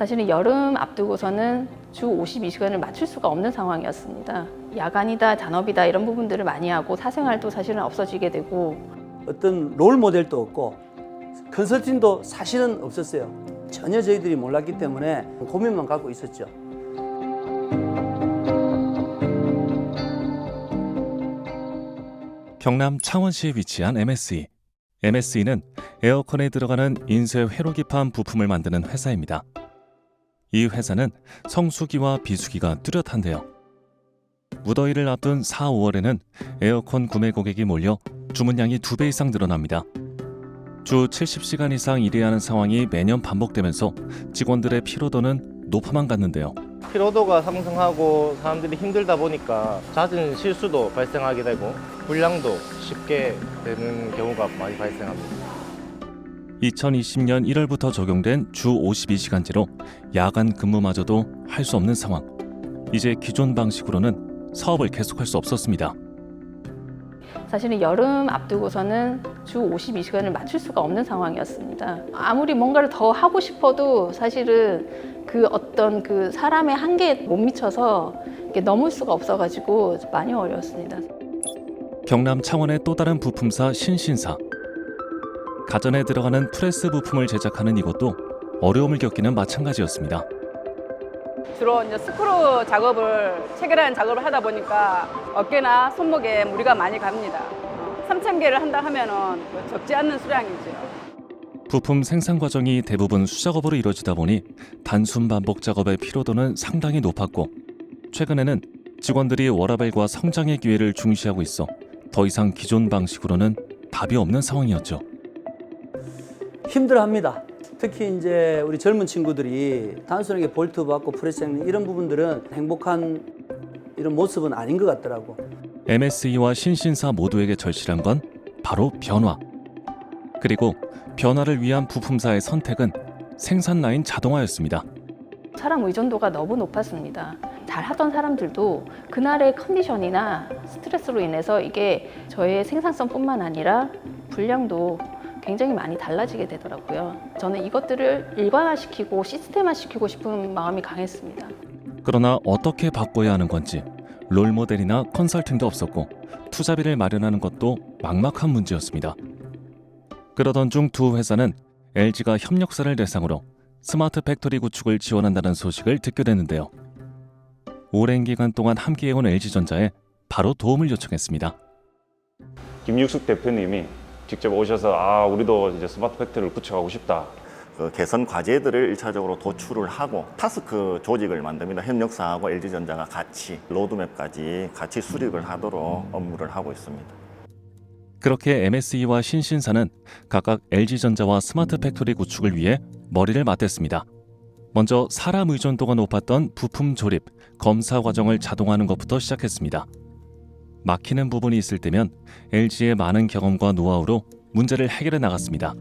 사실은 여름 앞두고서는 주 52시간을 맞출 수가 없는 상황이었습니다. 야간이다, 잔업이다 이런 부분들을 많이 하고 사생활도 사실은 없어지게 되고 어떤 롤 모델도 없고 컨설팅도 사실은 없었어요. 전혀 저희들이 몰랐기 때문에 고민만 갖고 있었죠. 경남 창원시에 위치한 MSE. MSE는 에어컨에 들어가는 인쇄 회로기판 부품을 만드는 회사입니다. 이 회사는 성수기와 비수기가 뚜렷한데요. 무더위를 앞둔 4, 5월에는 에어컨 구매 고객이 몰려 주문량이 2배 이상 늘어납니다. 주 70시간 이상 일해야 하는 상황이 매년 반복되면서 직원들의 피로도는 높아만 갔는데요. 피로도가 상승하고 사람들이 힘들다 보니까 잦은 실수도 발생하게 되고 불량도 쉽게 되는 경우가 많이 발생합니다. 2020년 1월부터 적용된 주 52시간제로 야간 근무마저도 할 수 없는 상황. 이제 기존 방식으로는 사업을 계속할 수 없었습니다. 사실은 여름 앞두고서는 주 52시간을 맞출 수가 없는 상황이었습니다. 아무리 뭔가를 더 하고 싶어도 사실은 그 어떤 그 사람의 한계에 못 미쳐서 이게 넘을 수가 없어가지고 많이 어려웠습니다. 경남 창원의 또 다른 부품사 신신사. 가전에 들어가는 프레스 부품을 제작하는 이곳도 어려움을 겪기는 마찬가지였습니다. 주로 이제 스크루 작업을 체결하는 작업을 하다 보니까 어깨나 손목에 무리가 많이 갑니다. 3,000개를 한다 하면은 적지 않는 수량이죠. 부품 생산 과정이 대부분 수작업으로 이루어지다 보니 단순 반복 작업의 피로도는 상당히 높았고 최근에는 직원들이 워라밸과 성장의 기회를 중시하고 있어 더 이상 기존 방식으로는 답이 없는 상황이었죠. 힘들어합니다. 특히 이제 우리 젊은 친구들이 단순하게 볼트 받고 프레스 이런 부분들은 행복한 이런 모습은 아닌 것 같더라고. MSE와 신신사 모두에게 절실한 건 바로 변화. 그리고 변화를 위한 부품사의 선택은 생산 라인 자동화였습니다. 사람 의존도가 너무 높았습니다. 잘하던 사람들도 그날의 컨디션이나 스트레스로 인해서 이게 저의 생산성뿐만 아니라 분량도 굉장히 많이 달라지게 되더라고요. 저는 이것들을 일관화시키고 시스템화시키고 싶은 마음이 강했습니다. 그러나 어떻게 바꿔야 하는 건지 롤모델이나 컨설팅도 없었고 투자비를 마련하는 것도 막막한 문제였습니다. 그러던 중 두 회사는 LG가 협력사를 대상으로 스마트 팩토리 구축을 지원한다는 소식을 듣게 됐는데요. 오랜 기간 동안 함께해온 LG전자에 바로 도움을 요청했습니다. 김육숙 대표님이 직접 오셔서 우리도 이제 스마트 팩토리를 구축하고 싶다. 그 개선 과제들을 1차적으로 도출을 하고 타스크 조직을 만듭니다. 협력사하고 LG전자가 같이 로드맵까지 같이 수립을 하도록 업무를 하고 있습니다. 그렇게 MSE와 신신사는 각각 LG전자와 스마트 팩토리 구축을 위해 머리를 맞댔습니다. 먼저 사람 의존도가 높았던 부품 조립, 검사 과정을 자동화하는 것부터 시작했습니다. 막히는 부분이 있을 때면 LG의 많은 경험과 노하우로 문제를 해결해 나갔습니다.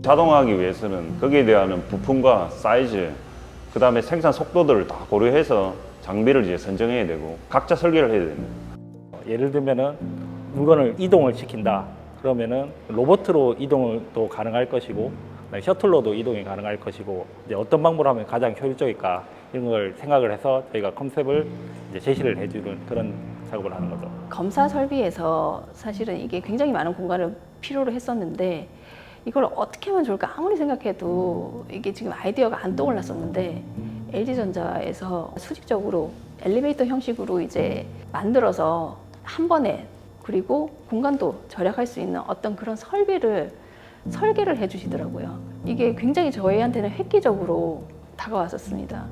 자동화하기 위해서는 거기에 대한 부품과 사이즈, 그 다음에 생산 속도들을 다 고려해서 장비를 이제 선정해야 되고 각자 설계를 해야 됩니다. 예를 들면은 물건을 이동을 시킨다. 그러면은 로봇으로 이동을 또 가능할 것이고 셔틀로도 이동이 가능할 것이고 이제 어떤 방법으로 하면 가장 효율적일까 이런 걸 생각을 해서 저희가 컨셉을 이제 제시를 해주는 그런 작업을 하는 거죠. 검사 설비에서 사실은 이게 굉장히 많은 공간을 필요로 했었는데 이걸 어떻게 하면 좋을까 아무리 생각해도 이게 지금 아이디어가 안 떠올랐었는데 LG전자에서 수직적으로 엘리베이터 형식으로 이제 만들어서 한 번에 그리고 공간도 절약할 수 있는 어떤 그런 설비를 설계를 해주시더라고요. 이게 굉장히 저희한테는 획기적으로 다가왔었습니다.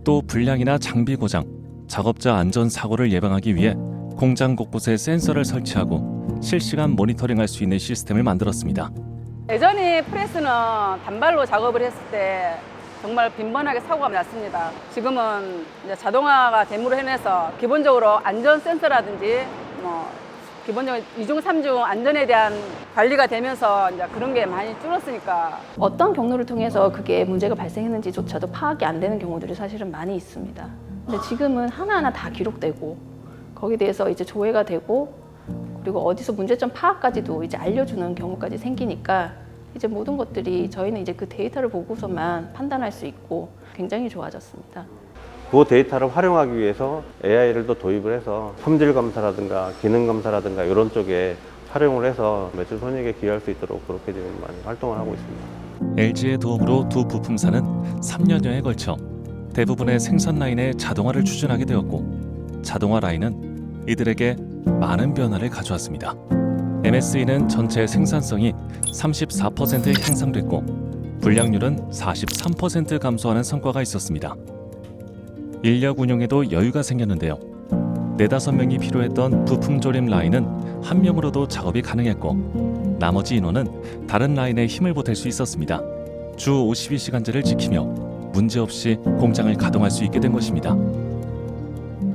또 불량이나 장비 고장, 작업자 안전 사고를 예방하기 위해 공장 곳곳에 센서를 설치하고 실시간 모니터링할 수 있는 시스템을 만들었습니다. 예전에 프레스는 단발로 작업을 했을 때 정말 빈번하게 사고가 났습니다. 지금은 이제 자동화가 됨으로 해서 기본적으로 안전 센서라든지 기본적으로 2중, 3중 안전에 대한 관리가 되면서 이제 그런 게 많이 줄었으니까 어떤 경로를 통해서 그게 문제가 발생했는지조차도 파악이 안 되는 경우들이 사실은 많이 있습니다. 근데 지금은 하나하나 다 기록되고 거기에 대해서 이제 조회가 되고 그리고 어디서 문제점 파악까지도 이제 알려주는 경우까지 생기니까 이제 모든 것들이 저희는 이제 그 데이터를 보고서만 판단할 수 있고 굉장히 좋아졌습니다. 그 데이터를 활용하기 위해서 AI를 또 도입을 해서 품질 감사라든가 기능 감사라든가 이런 쪽에 활용을 해서 매출 손익에 기여할 수 있도록 그렇게 지금 많이 활동을 하고 있습니다. LG의 도움으로 두 부품사는 3년여에 걸쳐 대부분의 생산 라인의 자동화를 추진하게 되었고, 자동화 라인은 이들에게 많은 변화를 가져왔습니다. MSE는 전체 생산성이 34% 향상됐고 불량률은 43% 감소하는 성과가 있었습니다. 인력 운용에도 여유가 생겼는데요. 4-5명이 필요했던 부품 조립 라인은 1명으로도 작업이 가능했고, 나머지 인원은 다른 라인에 힘을 보탤 수 있었습니다. 주 52시간제를 지키며 문제없이 공장을 가동할 수 있게 된 것입니다.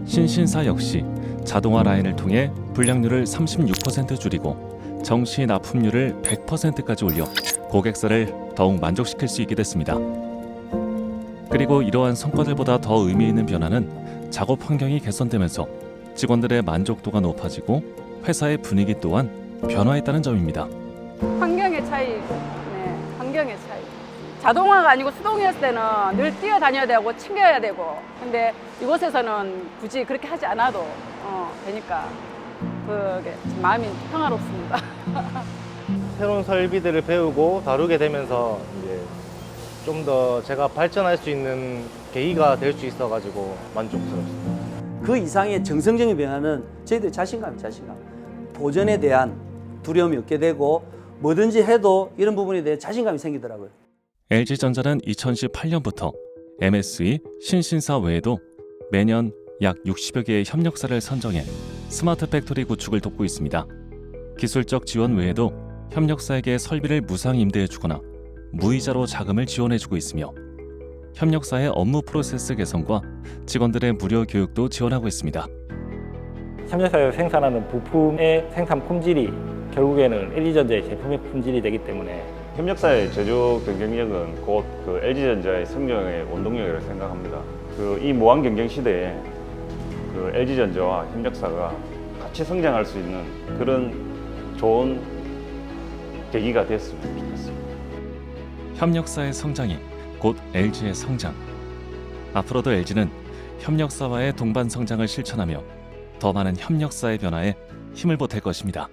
신신사 역시 자동화 라인을 통해 불량률을 36% 줄이고 정시 납품률을 100%까지 올려 고객사를 더욱 만족시킬 수 있게 됐습니다. 그리고 이러한 성과들보다 더 의미 있는 변화는 작업 환경이 개선되면서 직원들의 만족도가 높아지고 회사의 분위기 또한 변화했다는 점입니다. 환경의 차이, 네, 환경의 차이. 자동화가 아니고 수동이었을 때는 늘 뛰어다녀야 되고 챙겨야 되고, 근데 이곳에서는 굳이 그렇게 하지 않아도 되니까 그게 참 마음이 평화롭습니다. 새로운 설비들을 배우고 다루게 되면서 이제 좀 더 제가 발전할 수 있는 계기가 될 수 있어가지고 만족스럽습니다. 그 이상의 정성적인 변화는 저희들 자신감. 도전에 대한 두려움이 없게 되고 뭐든지 해도 이런 부분에 대해 자신감이 생기더라고요. LG전자는 2018년부터 MSE 신신사 외에도 매년 약 60여 개의 협력사를 선정해 스마트 팩토리 구축을 돕고 있습니다. 기술적 지원 외에도 협력사에게 설비를 무상 임대해주거나 무이자로 자금을 지원해주고 있으며 협력사의 업무 프로세스 개선과 직원들의 무료 교육도 지원하고 있습니다. 협력사에서 생산하는 부품의 생산 품질이 결국에는 LG전자의 제품의 품질이 되기 때문에 협력사의 제조 경쟁력은 곧 그 LG전자의 성장의 원동력이라고 생각합니다. 이 무한 경쟁 시대에 그 LG전자와 협력사가 같이 성장할 수 있는 그런 좋은 계기가 됐으면 좋겠습니다. 협력사의 성장이 곧 LG의 성장. 앞으로도 LG는 협력사와의 동반 성장을 실천하며 더 많은 협력사의 변화에 힘을 보탤 것입니다.